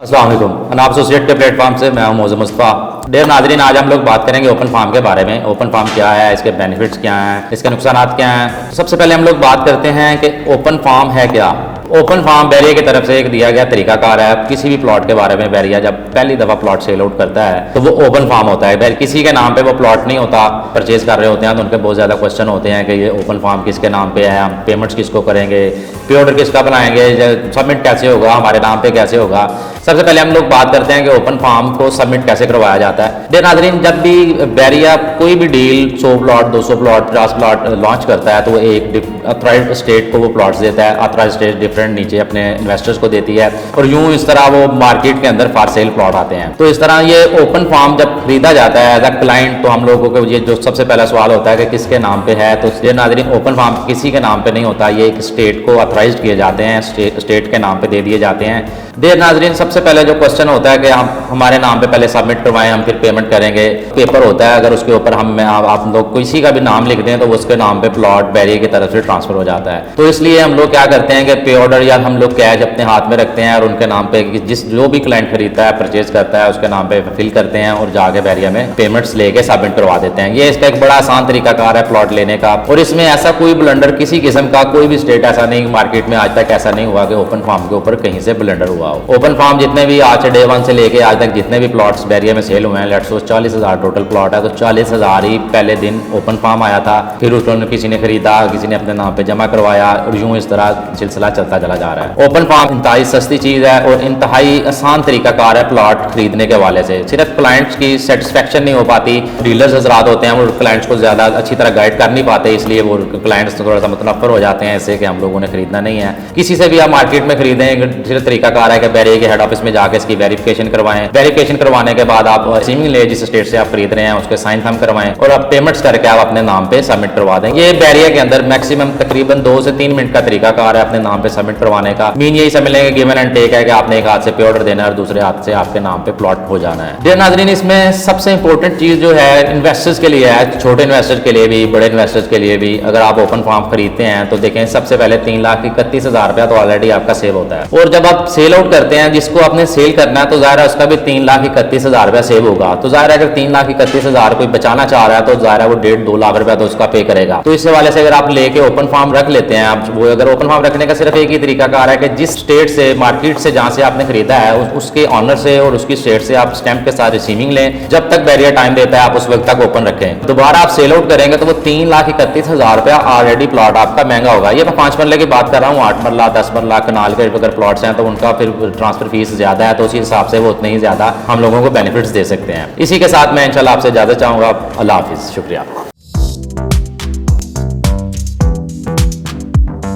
अस्सलाम वालेकुम। अनाब एसोसिएट के प्लेटफॉर्म से मैं हूं मौज़ूद मुस्तफ़ा। डेर नाज़रीन, आज हम लोग बात करेंगे ओपन फार्म के बारे में। ओपन फार्म क्या है, इसके बेनिफिट्स क्या हैं, इसके नुकसानात क्या हैं। सबसे पहले हम लोग बात करते हैं कि ओपन फार्म है क्या। ओपन फार्म बैरिया की तरफ से एक दिया गया तरीकाकार है। किसी भी प्लॉट के बारे में बैरिया जब पहली दफ़ा प्लॉट सेल आउट करता है तो वो ओपन फार्म होता है। किसी के नाम पे वो प्लॉट नहीं होता, परचेज कर रहे होते हैं तो उनके बहुत ज़्यादा क्वेश्चन होते हैं कि ये ओपन फार्म किसके नाम पे है, हम पेमेंट्स किसको करेंगे, पे ऑर्डर किसका बनाएंगे, सबमिट कैसे होगा, हमारे नाम पे कैसे होगा। सबसे पहले हम लोग बात करते हैं कि ओपन फार्म को सबमिट कैसे करवाया जाता है। डेर नाज़रीन, जब भी बैरिया कोई भी deal 100 plot 200 plot 50 plot launch करता है तो वो एक अथॉराइज्ड स्टेट को वो प्लॉट्स देता है। अथॉराइज्ड स्टेट डिफरेंट नीचे अपने इन्वेस्टर्स को देती है और यूं इस तरह वो मार्केट के अंदर फॉर सेल प्लॉट आते हैं। तो इस तरह ये ओपन फार्म जब खरीदा जाता है एज अ क्लाइंट तो हम लोगों को ये जो सबसे पहला सवाल होता है कि किसके नाम पे है। तो डेर नाज़रीन, ओपन फार्म किसी के नाम पे नहीं होता, ये एक स्टेट को अथॉराइज्ड किए जाते हैं, स्टेट के नाम पे दे दिए जाते हैं। डेर नाज़रीन, सबसे पहले जो क्वेश्चन होता है कि हम हमारे नाम पे पहले सबमिट करवाएं, हम फिर पेमेंट करेंगे। पेपर होता है, अगर उसके ऊपर हम आप लोग किसी का भी नाम लिख दें तो उसके नाम पे प्लॉट बैरिया की तरफ से ट्रांसफर हो जाता है। तो इसलिए हम लोग क्या करते हैं कि पे ऑर्डर या हम लोग कैश अपने हाथ में रखते हैं और उनके नाम पे जो भी क्लाइंट खरीदता है, परचेज करता है, उसके नाम पे फिल करते हैं और जाके बैरिया में पेमेंट्स लेके सबमिट करवा देते हैं। ये इसका एक बड़ा आसान तरीकाकार है प्लॉट लेने का। और इसमें ऐसा कोई ब्लंडर किसी किस्म का कोई भी स्टेट ऐसा नहीं, मार्केट में आज तक ऐसा नहीं हुआ कि ओपन फार्म के ऊपर कहीं से ब्लंडर हुआ हो। ओपन फार्म जितने भी आज से डे 1 से लेके आज तक जितने भी प्लॉट्स बैरिया में सेल हुए हैं, लेट्स सपोज 40,000 टोटल प्लॉट है, तो 40,000 ही पहले दिन ओपन फार्म आया था, फिर उसको किसी ने खरीदा, किसी ने अपने नाम पे जमा करवाया और यूं इस तरह सिलसिला चलता चला जा रहा है। ओपन फार्म इंतहाई सस्ती चीज़ है और इंतहाई आसान तरीकाकार है प्लॉट खरीदने के हवाले से। सिर्फ क्लाइंट्स की सेटिस्फेक्शन नहीं हो पाती, डीलर्स हजरात होते हैं वो क्लाइंट्स को ज़्यादा अच्छी तरह गाइड कर नहीं पाते, इसलिए वो क्लाइंट्स थोड़ा सा मुतनफ़र हो जाते हैं इससे कि हम लोगों ने खरीदना नहीं है। किसी से भी आप मार्केट में खरीदें, सिर्फ तरीकाकार है कि बैरिया के हेड ऑफिस में जाकर इसकी वेरिफिकेशन करवाएं। वेरिफिकेशन करवाने के बाद आप सीमिंग ले जिस स्टेट से आप खरीद रहे हैं उसके साइन थंब करवाएं और आप पेमेंट्स करके आप अपने नाम पे सबमिट करवा दें। ये बैरिया के अंदर मैक्सिमम तकरीबन 2 से 3 मिनट का तरीकाकार है अपने नाम पे सबमिट करवाने का। मीन यही समझ लेंगे गिवन एंड टेक है कि आपने एक हाथ से पे ऑर्डर देना है और दूसरे हाथ से आपके नाम पे प्लॉट हो जाना है। डेर नाज़रीन, इसमें सबसे इंपॉर्टेंट चीज जो है इन्वेस्टर्स के लिए है, छोटे इन्वेस्टर्स के लिए भी, बड़े इन्वेस्टर्स के लिए भी। अगर आप ओपन फार्म खरीदते हैं तो देखें सबसे पहले 3,31,000 रुपया तो ऑलरेडी आपका सेव होता है। और जब आप सेल आउट करते हैं, जिसको आपने सेल करना है तो ज़ाहिर है उसका भी 3,31,000 रुपया सेव होगा। तो ज़ाहिर है अगर 3,31,000 कोई बचाना चाह रहा है तो ज़ाहिर है वो 1.5-2 लाख रुपया तो उसका पे करेगा। तो इस हवाले से अगर आप लेके ओपन फार्म रख लेते हैं, आप वो अगर ओपन फार्म रखने का सिर्फ एक ही तरीकाकार है कि जिस स्टेट से मार्केट से जहां से आपने खरीदा है उसके ऑनर से और उसकी स्टेट से आप स्टैंप के साथ रिसीविंग लें। जब तक बैरियर टाइम देता है आप उस वक्त तक ओपन रखें। दोबारा आप सेल आउट करेंगे तो वो 3,31,000 रुपया ऑलरेडी प्लॉट आपका महंगा होगा। ये मैं 5 मरले की बात कर रहा हूँ, 8 मरला 10 मरला कनाल के अगर प्लॉट्स हैं तो उनका फिर ट्रांसफर फीस ज्यादा है, तो उसी हिसाब से वो उतने ही ज्यादा हम लोगों को बेनिफिट्स दे सकते हैं। इसी के साथ मैं इंशाल्लाह आपसे इजाजत चाहूंगा। अल्लाह हाफिज, शुक्रिया।